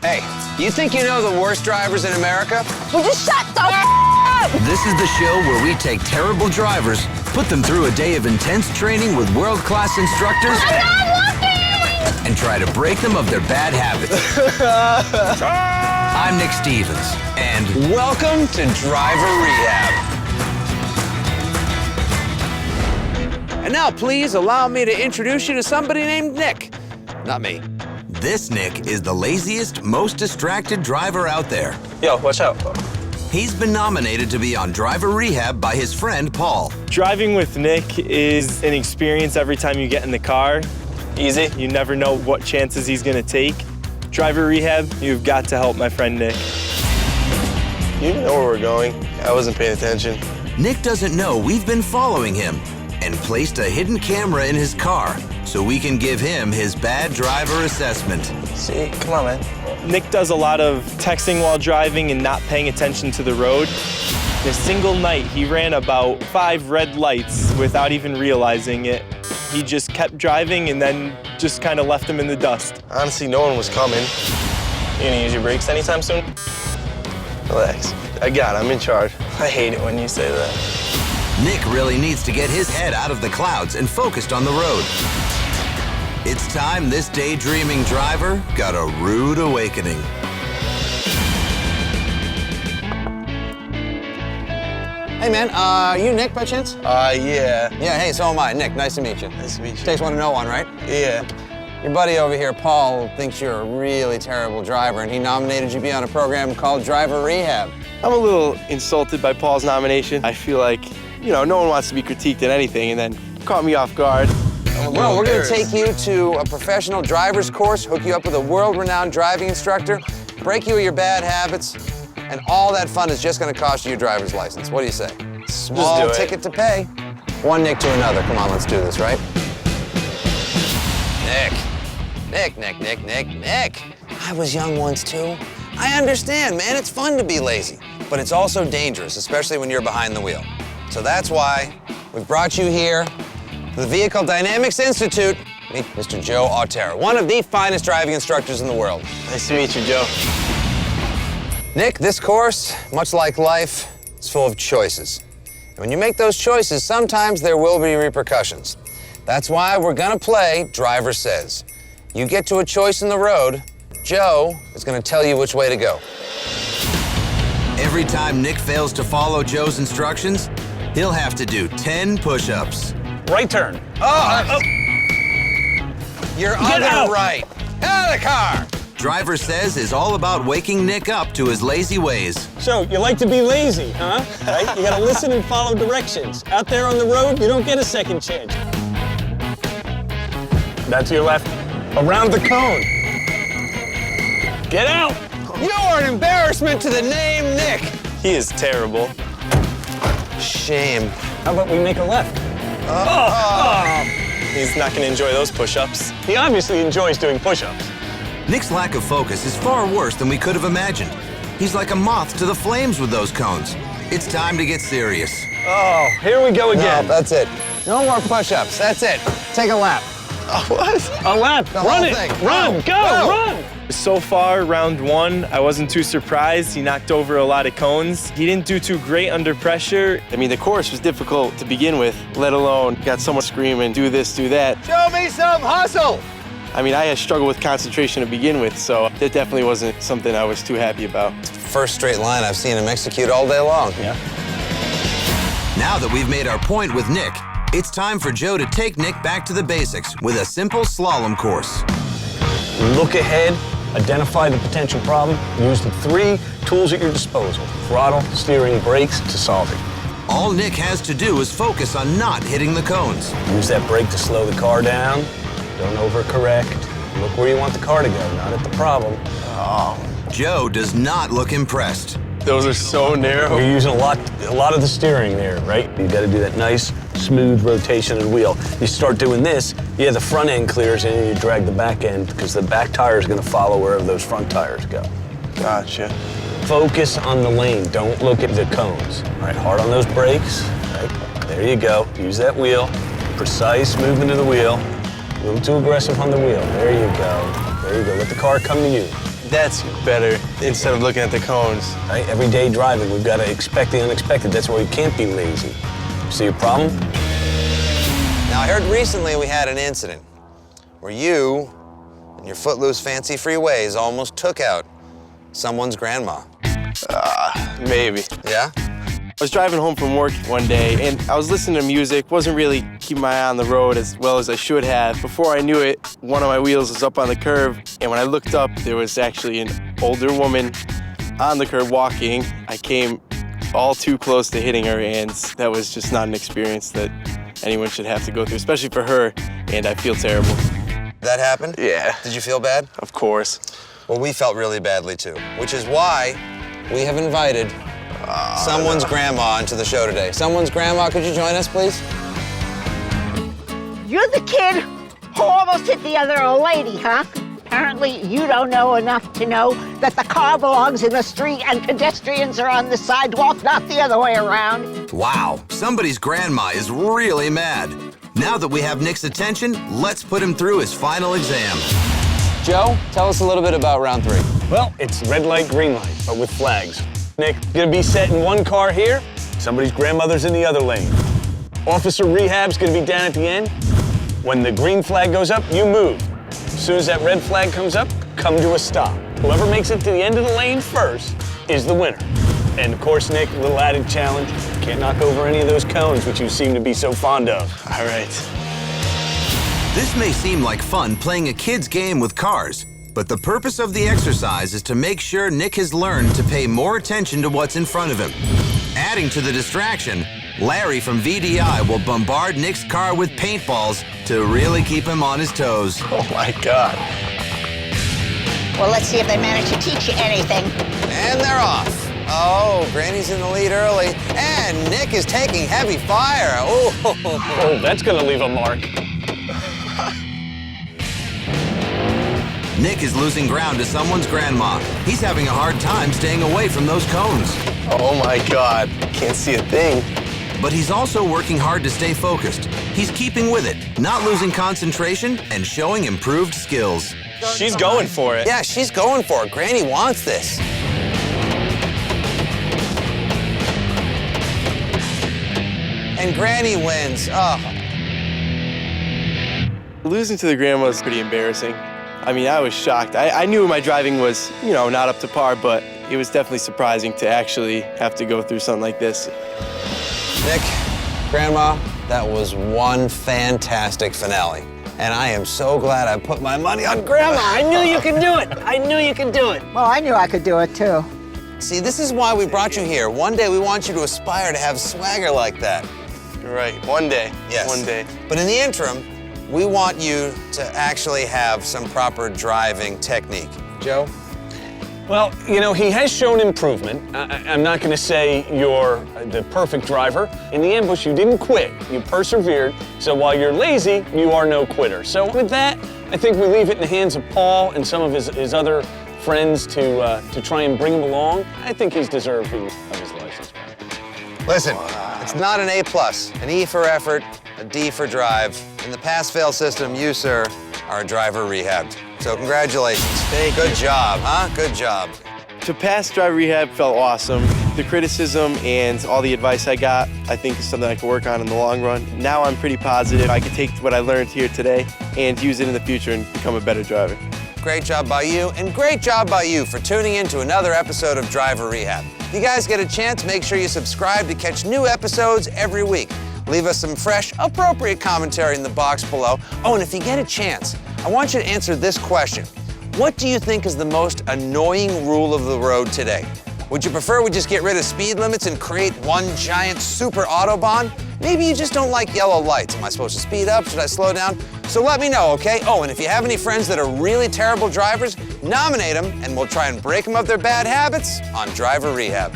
Hey, you think you know the worst drivers in America? Would you shut the up? This is the show where we take terrible drivers, put them through a day of intense training with world-class instructors, I'm not looking! and try to break them of their bad habits. I'm Nick Stevens, and Welcome to Driver Rehab. And now, please allow me to introduce you to somebody named Nick. Not me. this Nick is the laziest, most distracted driver out there. Yo, watch out. He's been nominated to be on Driver Rehab by his friend Paul. Driving with Nick is an experience every time you get in the car. Easy. You never know what chances he's gonna take. Driver Rehab, you've got to help my friend Nick. You didn't know where we're going. I wasn't paying attention. Nick doesn't know we've been following him and placed a hidden camera in his car so we can give him his bad driver assessment. See, come on, man. Nick does a lot of texting while driving and not paying attention to the road. In a single night, he ran about 5 red lights without even realizing it. He just kept driving and then just kind of left him in the dust. Honestly, no one was coming. You gonna use your brakes anytime soon? Relax. I got it. I'm in charge. I hate it when you say that. Nick really needs to get his head out of the clouds and focused on the road. It's time this daydreaming driver got a rude awakening. Hey, man, you Nick by chance? Yeah. Yeah, hey, so am I. Nick, nice to meet you. Nice to meet you. Takes one to know one, right? Yeah. Your buddy over here, Paul, thinks you're a really terrible driver, and he nominated you to be on a program called Driver Rehab. I'm a little insulted by Paul's nomination. I feel like, you know, no one wants to be critiqued in anything, and then caught me off guard. Well, we're going to take you to a professional driver's course, hook you up with a world-renowned driving instructor, break you of your bad habits, and all that fun is just going to cost you your driver's license. What do you say? Small do it. ticket to pay. One Nick to another. Come on, let's do this, right? Nick. I was young once, too. I understand, man. It's fun to be lazy, but it's also dangerous, especially when you're behind the wheel. So that's why we've brought you here to the Vehicle Dynamics Institute. Meet Mr. Joe Autero, one of the finest driving instructors in the world. Nice to meet you, Joe. Nick, this course, much like life, is full of choices. And when you make those choices, sometimes there will be repercussions. That's why we're gonna play Driver Says. You get to a choice in the road, Joe is gonna tell you which way to go. Every time Nick fails to follow Joe's instructions, he'll have to do 10 push-ups. Right turn. Oh! Your Get other out. right. Out of the car! Driver Says is all about waking Nick up to his lazy ways. So, you like to be lazy, huh? Right? You gotta listen and follow directions. Out there on the road, you don't get a second chance. That's your left. Around the cone. Get out! You are an embarrassment to the name Nick. He is terrible. Shame. How about we make a left? He's not gonna enjoy those push-ups. He obviously enjoys doing push-ups. Nick's lack of focus is far worse than we could have imagined. He's like a moth to the flames with those cones. It's time to get serious. Oh, here we go No, again. that's it. No more push-ups. That's it. Take a lap. What? A lap. The Run whole it. thing. Run. Go. Run. So far, round 1, I wasn't too surprised. He knocked over a lot of cones. He didn't do too great under pressure. I mean, the course was difficult to begin with, let alone got someone screaming, do this, do that. Show me some hustle. I mean, I had struggled with concentration to begin with, so that definitely wasn't something I was too happy about. First straight line I've seen him execute all day long. Yeah. Now that we've made our point with Nick, it's time for Joe to take Nick back to the basics with a simple slalom course. Look ahead, identify the potential problem, use the 3 tools at your disposal, throttle, steering, brakes, to solve it. All Nick has to do is focus on not hitting the cones. Use that brake to slow the car down. Don't overcorrect. Look where you want the car to go, not at the problem. Joe does not look impressed. Those are so narrow. You're using a lot of the steering there, right? You got to do that nice, smooth rotation of the wheel. You start doing this, yeah, the front end clears in and you drag the back end because the back tire is going to follow wherever those front tires go. Gotcha. Focus on the lane. Don't look at the cones. All right, hard on those brakes. Right, there you go. Use that wheel. Precise movement of the wheel. A little too aggressive on the wheel. There you go. There you go. Let the car come to you. That's better instead of looking at the cones. Right? Every day driving, we've got to expect the unexpected. That's why we can't be lazy. See a problem? Now, I heard recently we had an incident where you and your footloose, fancy-free ways almost took out someone's grandma. Maybe. Yeah? I was driving home from work one day, and I was listening to music, wasn't really keeping my eye on the road as well as I should have. Before I knew it, one of my wheels was up on the curb, and when I looked up, there was actually an older woman on the curb walking. I came all too close to hitting her, and that was just not an experience that anyone should have to go through, especially for her, and I feel terrible. That happened? Yeah. Did you feel bad? Of course. Well, we felt really badly, too, which is why we have invited someone's grandma into the show today. Someone's grandma, could you join us, please? You're the kid who almost hit the other old lady, huh? Apparently, you don't know enough to know that the car belongs in the street and pedestrians are on the sidewalk, not the other way around. Wow, somebody's grandma is really mad. Now that we have Nick's attention, let's put him through his final exam. Joe, tell us a little bit about round 3. Well, it's red light, green light, but with flags. Nick, gonna be set in one car here. Somebody's grandmother's in the other lane. Officer Rehab's gonna be down at the end. When the green flag goes up, you move. As soon as that red flag comes up, come to a stop. Whoever makes it to the end of the lane first is the winner. And of course, Nick, a little added challenge. Can't knock over any of those cones, which you seem to be so fond of. All right. This may seem like fun playing a kid's game with cars, but the purpose of the exercise is to make sure Nick has learned to pay more attention to what's in front of him. Adding to the distraction, Larry from VDI will bombard Nick's car with paintballs to really keep him on his toes. Oh my God. Well, let's see if they manage to teach you anything. And they're off. Oh, Granny's in the lead early, and Nick is taking heavy fire. Oh, Oh, that's gonna leave a mark. Nick is losing ground to someone's grandma. He's having a hard time staying away from those cones. Oh my God. Can't see a thing. But he's also working hard to stay focused. He's keeping with it, not losing concentration, and showing improved skills. She's going for it. yeah, she's going for it. Granny wants this. And Granny wins. Oh. Losing to the grandma was pretty embarrassing. I mean, I was shocked. I knew my driving was, not up to par, but it was definitely surprising to actually have to go through something like this. Nick, Grandma, that was one fantastic finale. And I am so glad I put my money on Grandma. I knew you could do it. I knew you could do it. Well, I knew I could do it, too. See, this is why we brought you here. One day we want you to aspire to have swagger like that. You're right. One day. Yes. One day. But in the interim, we want you to actually have some proper driving technique. Joe? Well, he has shown improvement. I'm not going to say you're the perfect driver. In the ambush, you didn't quit. You persevered. So while you're lazy, you are no quitter. So with that, I think we leave it in the hands of Paul and some of his other friends to try and bring him along. I think he's deserving of his license. Listen, it's not an A+, an E for effort, a D for drive. In the pass-fail system, you, sir, are a driver rehabbed. So congratulations. Good job, huh? Good job. To pass driver rehab felt awesome. The criticism and all the advice I got, I think is something I can work on in the long run. Now I'm pretty positive I can take what I learned here today and use it in the future and become a better driver. Great job by you, and great job by you for tuning in to another episode of Driver Rehab. If you guys get a chance, make sure you subscribe to catch new episodes every week. Leave us some fresh, appropriate commentary in the box below. Oh, and if you get a chance, I want you to answer this question. What do you think is the most annoying rule of the road today? Would you prefer we just get rid of speed limits and create one giant super Autobahn? Maybe you just don't like yellow lights. Am I supposed to speed up? Should I slow down? So let me know, okay? Oh, and if you have any friends that are really terrible drivers, nominate them and we'll try and break them of their bad habits on Driver Rehab.